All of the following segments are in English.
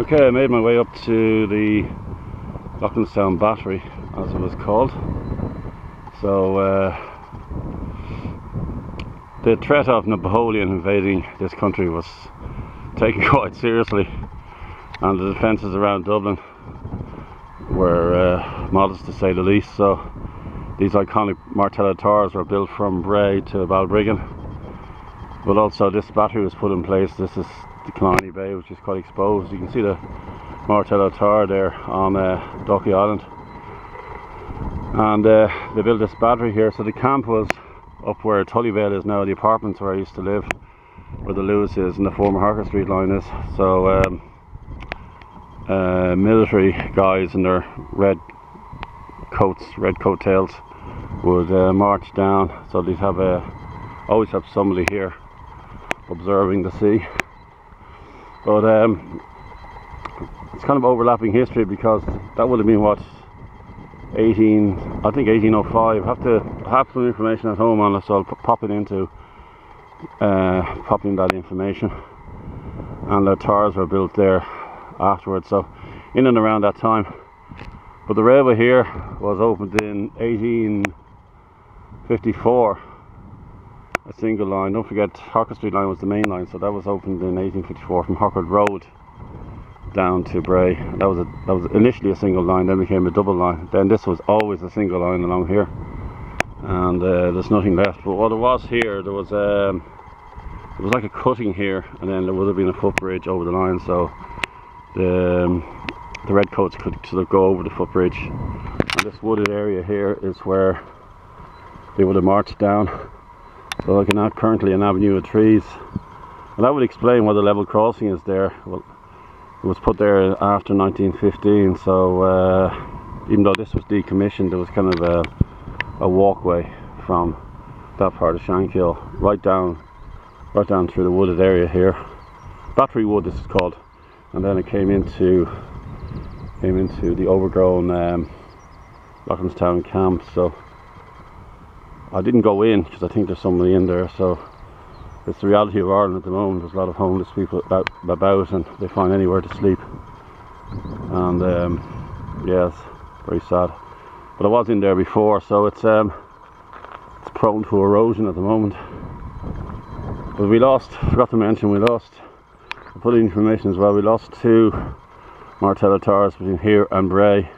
Okay, I made my way up to the Lochlinstown Battery, as it was called. So the threat of Napoleon invading this country was taken quite seriously, and the defences around Dublin were modest, to say the least. So these iconic martello towers were built from Bray to Balbriggan, but also this battery was put in place. This is the Killarney Bay, which is quite exposed. You can see the martello tower there on Ducky Island, and they built this battery here. So the camp was up where Tullyvale is now, the apartments where I used to live, where the Lewis is and the former Harker Street line is. So military guys in their red coats, red coat tails, would march down. So they'd have always have somebody here observing the sea. But it's kind of overlapping history, because that would have been what, I think 1805. I have some information at home on it, so I'll pop in that information. And the towers were built there afterwards, so in and around that time. But the railway here was opened in 1854, a single line. Don't forget, Harker Street line was the main line, so that was opened in 1854 from Harcourt Road down to Bray. That was initially a single line, then became a double line. Then this was always a single line along here, and there's nothing left. But what it was here, there was like a cutting here, and then there would have been a footbridge over the line, so the redcoats could sort of go over the footbridge. And this wooded area here is where they would have marched down. So like currently an avenue of trees, and that would explain why the level crossing is there. Well, it was put there after 1915, so even though this was decommissioned, there was kind of a walkway from that part of Shankill right down through the wooded area here. Battery Wood, this is called, and then it came into the overgrown Lochlinstown camp. So I didn't go in because I think there's somebody in there. So it's the reality of Ireland at the moment. There's a lot of homeless people about, and they find anywhere to sleep. And yeah, it's very sad. But I was in there before, so it's prone to erosion at the moment. But we forgot to mention, I put in information as well, we lost 2 martello towers between here and Bray.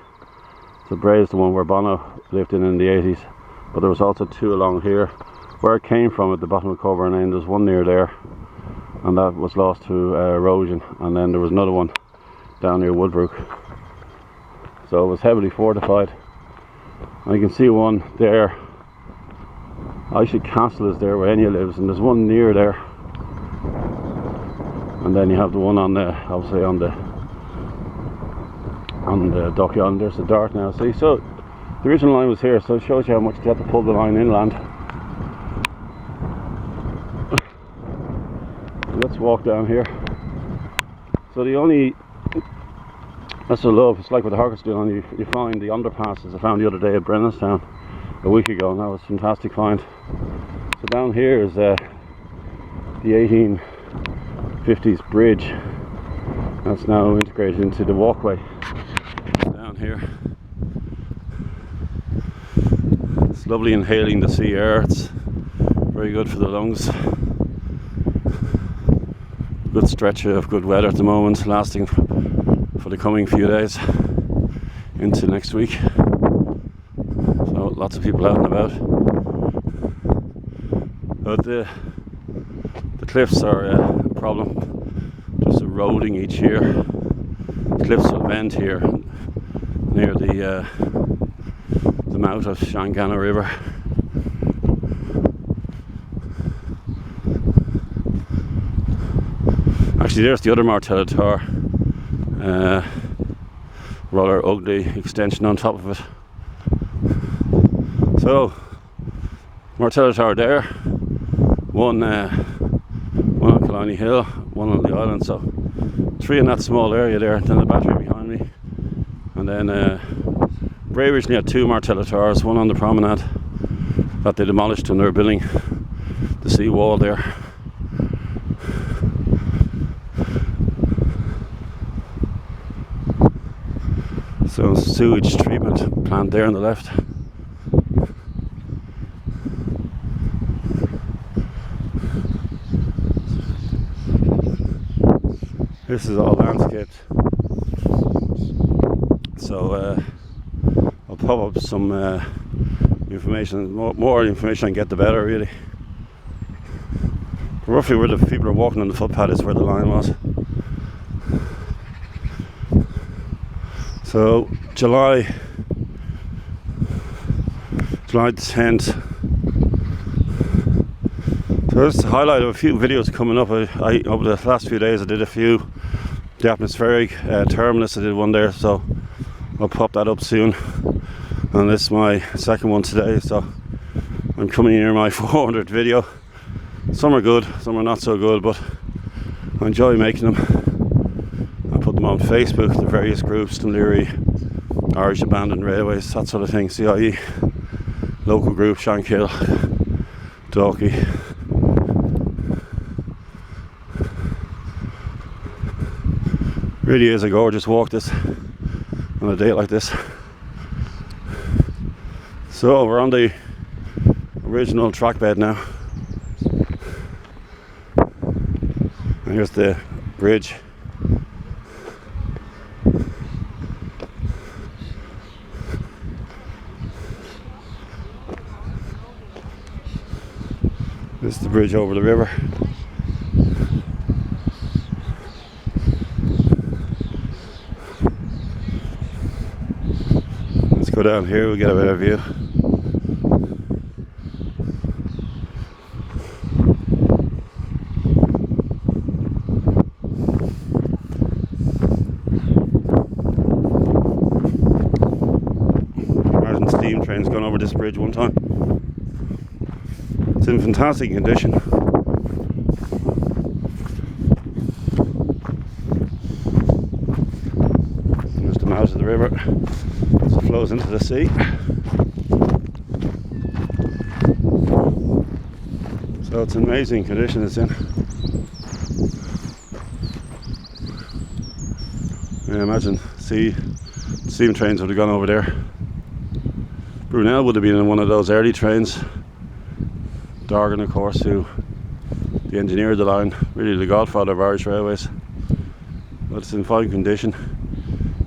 So Bray is the one where Bono lived in the 80s. But there was also 2 along here. Where it came from at the bottom of Coburn Lane, there's one near there, and that was lost to erosion. And then there was another one down near Woodbrook. So it was heavily fortified. And you can see one there. Actually, Castle is there where Enya lives, and there's one near there. And then you have the one on the, obviously on the Ducky Island. There's the Dart now. See, so the original line was here, so it shows you how much you have to pull the line inland. Let's walk down here. So that's the love. It's like with the Harker Street line, you find the underpasses. I found the other day at Brennestown a week ago, and that was a fantastic find. So down here is the 1850s bridge. That's now integrated into the walkway down here. It's lovely inhaling the sea air. It's very good for the lungs. Good stretch of good weather at the moment, lasting for the coming few days into next week. So lots of people out and about. But the cliffs are a problem, just eroding each year. The cliffs will bend here near the mouth of Shanganagh River. Actually, there's the other martello tower, rather ugly extension on top of it. So, martello tower there, one on Killarney Hill, one on the island. So 3 in that small area there. Then the battery behind me, and then Bray originally had 2 martello towers, one on the promenade that they demolished when they were building the sea wall there. So sewage treatment plant there on the left. This is all landscaped. So I'll pop up some information. More information I can get, the better, really. Roughly where the people are walking on the footpath is where the line was. So July 10th. So that's the highlight of a few videos coming up. I over the last few days I did a few. The atmospheric terminus, I did one there, so I'll pop that up soon. And this is my second one today, so I'm coming near my 400th video. Some are good, some are not so good, but I enjoy making them. I put them on Facebook, the various groups, Dunleary, Irish Abandoned Railways, that sort of thing, CIE, local group, Shanganagh, Dalkey. Really is a gorgeous walk this on a day like this. So we're on the original track bed now. And here's the bridge. This is the bridge over the river. Let's go down here, we'll get a better view. Imagine steam trains going over this bridge one time. It's in fantastic condition. There's the mouth of the river as it flows into the sea. So it's an amazing condition it's in. I imagine steam trains would have gone over there. Brunel would have been in one of those early trains. Dargan, of course, who the engineer of the line, really the godfather of Irish railways. But it's in fine condition.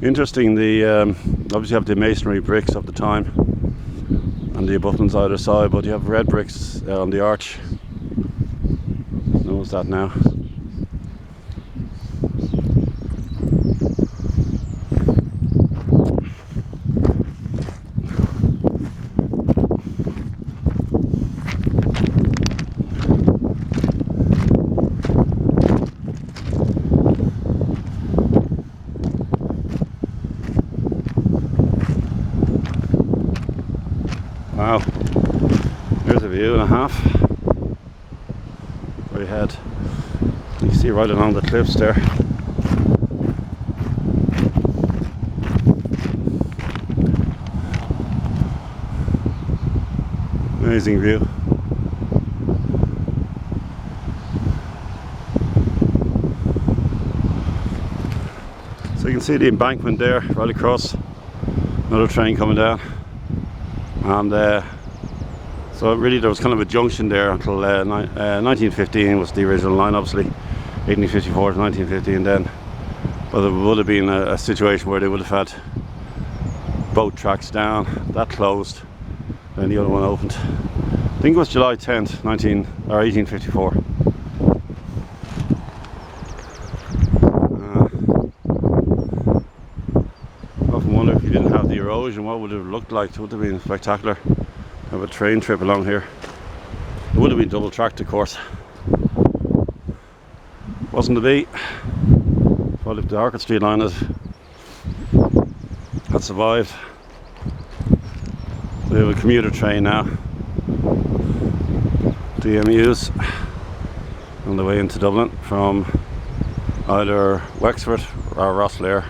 Interesting, the obviously you have the masonry bricks of the time and the abutments either side, but you have red bricks on the arch. Notice that now. Wow, here's a view and a half. Very ahead. You see right along the cliffs there. Amazing view. So you can see the embankment there right across. Another train coming down. And so really there was kind of a junction there until 1915 was the original line, obviously 1854 to 1950, and then but there would have been a situation where they would have had boat tracks down. That closed, and the other one opened. I think it was July 10th 1854. I often wonder if you didn't have the erosion, what would it have looked like? It would have been spectacular. Have a train trip along here. It would have been double tracked, of course. Wasn't to be. Well, if the Harcourt Street line had survived. So we have a commuter train now. DMUs on the way into Dublin from either Wexford or Rosslare.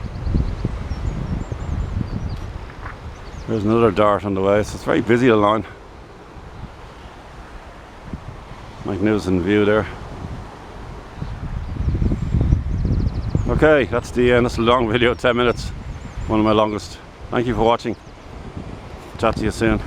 There's another dart on the way, so it's very busy, the line. Magnificent view there. Okay, that's the end. That's a long video, 10 minutes. One of my longest. Thank you for watching. Chat to you soon.